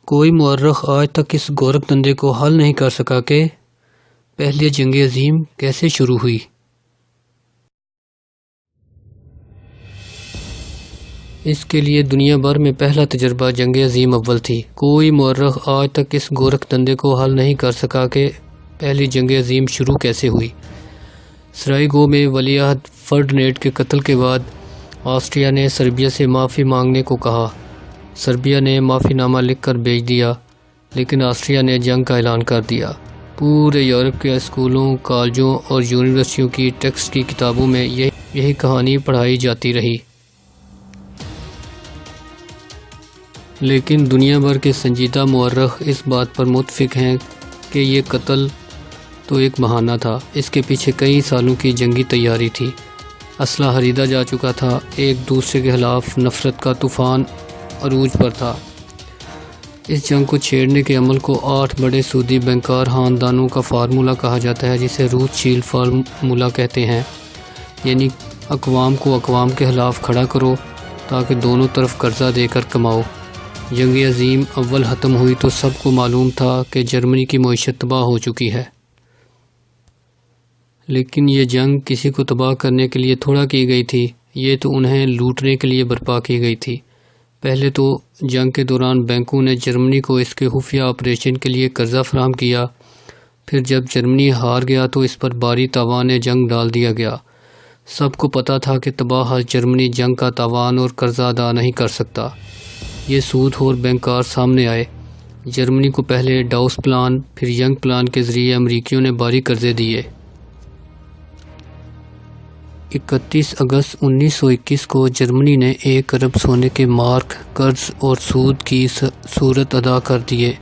کوئی مورخ آج تک اس گورکھ دندے کو حل نہیں کر سکا کہ پہلی جنگ عظیم کیسے شروع ہوئی۔ اس کے لیے دنیا بھر میں پہلا تجربہ جنگ عظیم اول تھی۔ کوئی مورخ آج تک اس گورکھ دندے کو حل نہیں کر سکا کہ پہلی جنگ عظیم شروع کیسے ہوئی۔ سرائیگو میں ولی عہد فرڈینینڈ کے قتل کے بعد آسٹریا نے سربیا سے معافی مانگنے کو کہا۔ سربیا نے معافی نامہ لکھ کر بھیج دیا، لیکن آسٹریا نے جنگ کا اعلان کر دیا۔ پورے یورپ کے اسکولوں، کالجوں اور یونیورسٹیوں کی ٹیکسٹ کی کتابوں میں یہی کہانی پڑھائی جاتی رہی۔ لیکن دنیا بھر کے سنجیدہ مورخ اس بات پر متفق ہیں کہ یہ قتل تو ایک بہانہ تھا، اس کے پیچھے کئی سالوں کی جنگی تیاری تھی۔ اسلحہ خریدا جا چکا تھا، ایک دوسرے کے خلاف نفرت کا طوفان عروج پر تھا۔ اس جنگ کو چھیڑنے کے عمل کو 8 بڑے سودی بینکار خاندانوں کا فارمولہ کہا جاتا ہے، جسے روتشیلڈ فارمولہ کہتے ہیں، یعنی اقوام کو اقوام کے خلاف کھڑا کرو تاکہ دونوں طرف قرضہ دے کر کماؤ۔ جنگ عظیم اول ختم ہوئی تو سب کو معلوم تھا کہ جرمنی کی معیشت تباہ ہو چکی ہے۔ لیکن یہ جنگ کسی کو تباہ کرنے کے لیے تھوڑا کی گئی تھی، یہ تو انہیں لوٹنے کے لیے برپا کی گئی تھی۔ پہلے تو جنگ کے دوران بینکوں نے جرمنی کو اس کے خفیہ آپریشن کے لیے قرضہ فراہم کیا، پھر جب جرمنی ہار گیا تو اس پر بھاری تاوان جنگ ڈال دیا گیا۔ سب کو پتہ تھا کہ تباہ جرمنی جنگ کا تاوان اور قرضہ ادا نہیں کر سکتا۔ یہ سود خور بینکار سامنے آئے۔ جرمنی کو پہلے ڈاؤس پلان، پھر ینگ پلان کے ذریعے امریکیوں نے بھاری قرضے دیے۔ 31 اگست 1921 کو جرمنی نے 1 ارب سونے کے مارک قرض اور سود کی صورت ادا کر دیے۔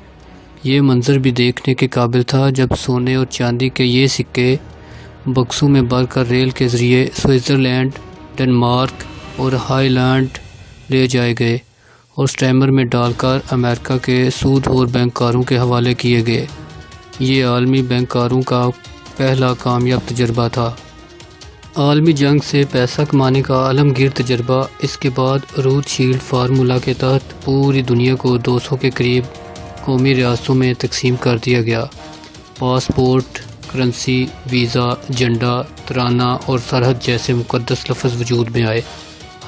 یہ منظر بھی دیکھنے کے قابل تھا جب سونے اور چاندی کے یہ سکے بکسوں میں بھر کر ریل کے ذریعے سوئٹزرلینڈ، ڈنمارک اور ہائی لینڈ لے جائے گئے اور سٹیمر میں ڈال کر امریکہ کے سود خور بینکاروں کے حوالے کیے گئے۔ یہ عالمی بینکاروں کا پہلا کامیاب تجربہ تھا۔ عالمی جنگ سے پیسہ کمانے کا عالمگیر تجربہ۔ اس کے بعد روتشیلڈ فارمولہ کے تحت پوری دنیا کو 200 کے قریب قومی ریاستوں میں تقسیم کر دیا گیا۔ پاسپورٹ، کرنسی، ویزا، جھنڈا، ترانہ اور سرحد جیسے مقدس لفظ وجود میں آئے۔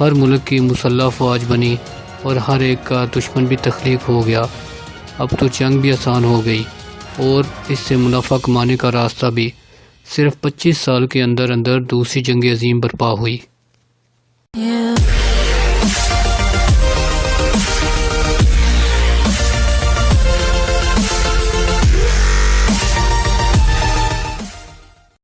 ہر ملک کی مسلح افواج بنی اور ہر ایک کا دشمن بھی تخلیق ہو گیا۔ اب تو جنگ بھی آسان ہو گئی اور اس سے منافع کمانے کا راستہ بھی۔ صرف 25 سال کے اندر دوسری جنگ عظیم برپا ہوئی۔